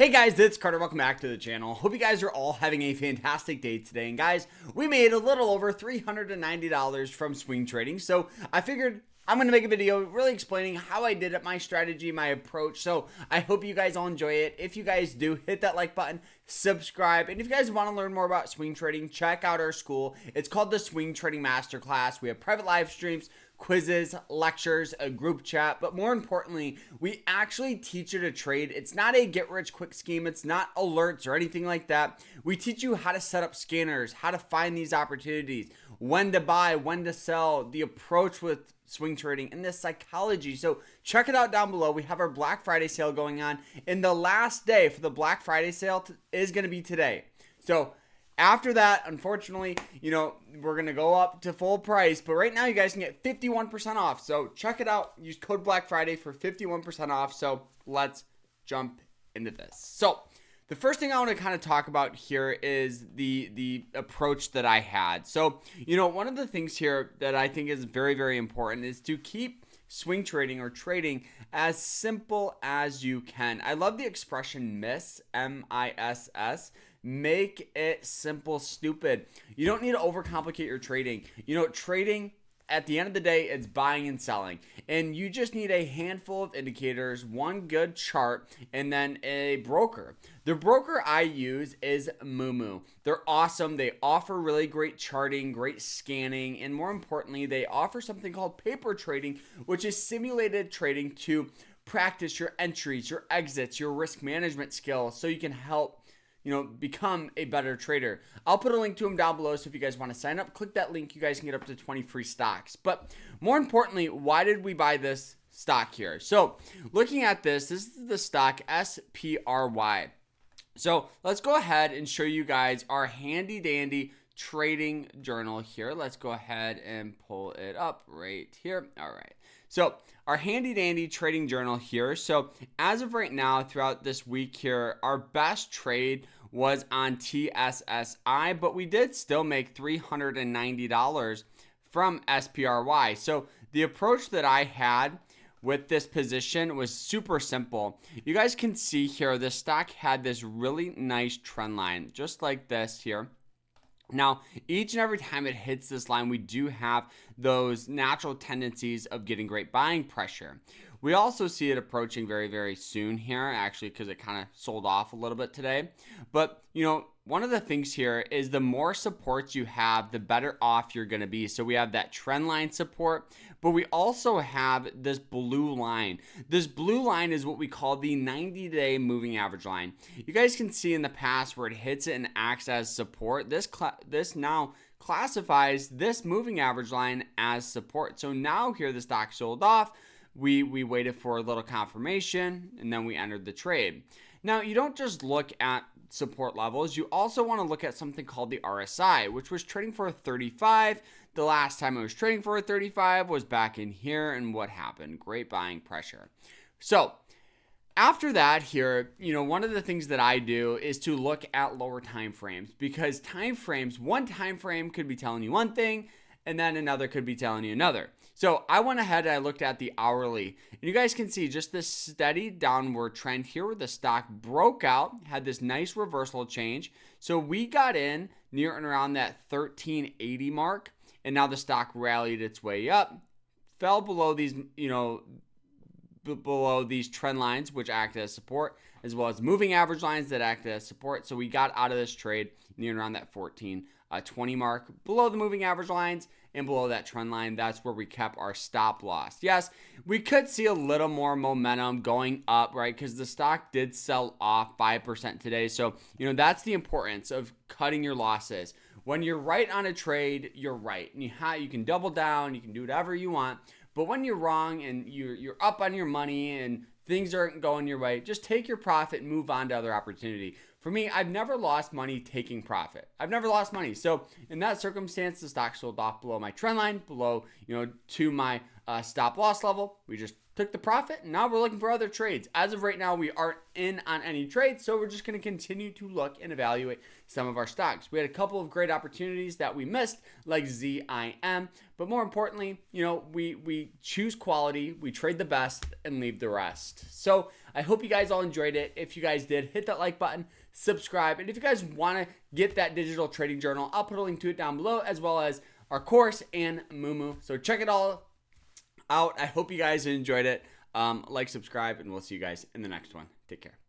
Hey guys, it's Carter. Welcome back to the channel. Hope you guys are all having a fantastic day today. And guys, we made a little over $390 from swing trading. So I figured I'm going to make a video really explaining how I did it, my strategy, my approach. So I hope you guys all enjoy it. If you guys do, hit that like button, subscribe. And if you guys want to learn more about swing trading, check out our school. It's called the Swing Trading Masterclass. We have private live streams, quizzes, lectures, a group chat, but more importantly, we actually teach you to trade. It's not a get rich quick scheme. It's not alerts or anything like that. We teach you how to set up scanners, how to find these opportunities, when to buy, when to sell, the approach with swing trading, and the psychology. So check it out down below. We have our Black Friday sale going on, and the last day for the Black Friday sale is going to be today. So after that, unfortunately, we're going to go up to full price. But right now, you guys can get 51% off. So check it out. Use code Black Friday for 51% off. So let's jump into this. So the first thing I want to kind of talk about here is the approach that I had. So, one of the things here that I think is very, very important is to keep swing trading or trading as simple as you can. I love the expression MISS, M-I-S-S. Make it simple, stupid. You don't need to overcomplicate your trading. Trading, at the end of the day, it's buying and selling. And you just need a handful of indicators, one good chart, and then a broker. The broker I use is MOOMOO. They're awesome. They offer really great charting, great scanning, and more importantly, they offer something called paper trading, which is simulated trading to practice your entries, your exits, your risk management skills, so you can help become a better trader. I'll put a link to them down below, so if you guys want to sign up, click that link. You guys can get up to 20 free stocks. But more importantly, why did we buy this stock here? So looking at this is the stock SPRY. So let's go ahead and show you guys our handy dandy trading journal here. Let's go ahead and pull it up right here. All right. So our handy dandy trading journal here. So as of right now, throughout this week here, our best trade was on TSSI, but we did still make $390 from SPRY. So the approach that I had with this position was super simple. You guys can see here, the stock had this really nice trend line, just like this here. Now, each and every time it hits this line, we do have those natural tendencies of getting great buying pressure. We also see it approaching very, very soon here, actually, because it kind of sold off a little bit today. But, one of the things here is the more supports you have, the better off you're going to be. So we have that trend line support, but we also have this blue line. This blue line is what we call the 90-day moving average line. You guys can see in the past where it hits it and acts as support. This now classifies this moving average line as support. So now here the stock sold off. We waited for a little confirmation, and then we entered the trade. Now, you don't just look at support levels. You also want to look at something called the RSI, which was trading for a 35. The last time it was trading for a 35 was back in here, and what happened? Great buying pressure. So after that here, one of the things that I do is to look at lower time frames, because one time frame could be telling you one thing, and then another could be telling you another. So I went ahead and I looked at the hourly, and you guys can see just this steady downward trend here where the stock broke out, had this nice reversal change. So we got in near and around that 1380 mark, and now the stock rallied its way up, fell below these, below these trend lines, which act as support, as well as moving average lines that act as support. So we got out of this trade near and around that 1420 mark, below the moving average lines and below that trend line. That's where we kept our stop loss. Yes, we could see a little more momentum going up, right? Because the stock did sell off 5% today. So, that's the importance of cutting your losses. When you're right on a trade, you're right. And you can double down, you can do whatever you want. But when you're wrong and you're up on your money and things aren't going your way, just take your profit and move on to other opportunity. For me, I've never lost money taking profit. I've never lost money. So in that circumstance, the stock sold off below my trend line, below, to my stop loss level. We just took the profit, and now we're looking for other trades. As of right now, we aren't in on any trades, so we're just going to continue to look and evaluate some of our stocks. We had a couple of great opportunities that we missed, like ZIM, but more importantly, we choose quality, we trade the best, and leave the rest. So I hope you guys all enjoyed it. If you guys did, hit that like button, subscribe, and if you guys want to get that digital trading journal, I'll put a link to it down below, as well as our course and MOOMOO. So check it all out. I hope you guys enjoyed it. Like, subscribe, and we'll see you guys in the next one. Take care.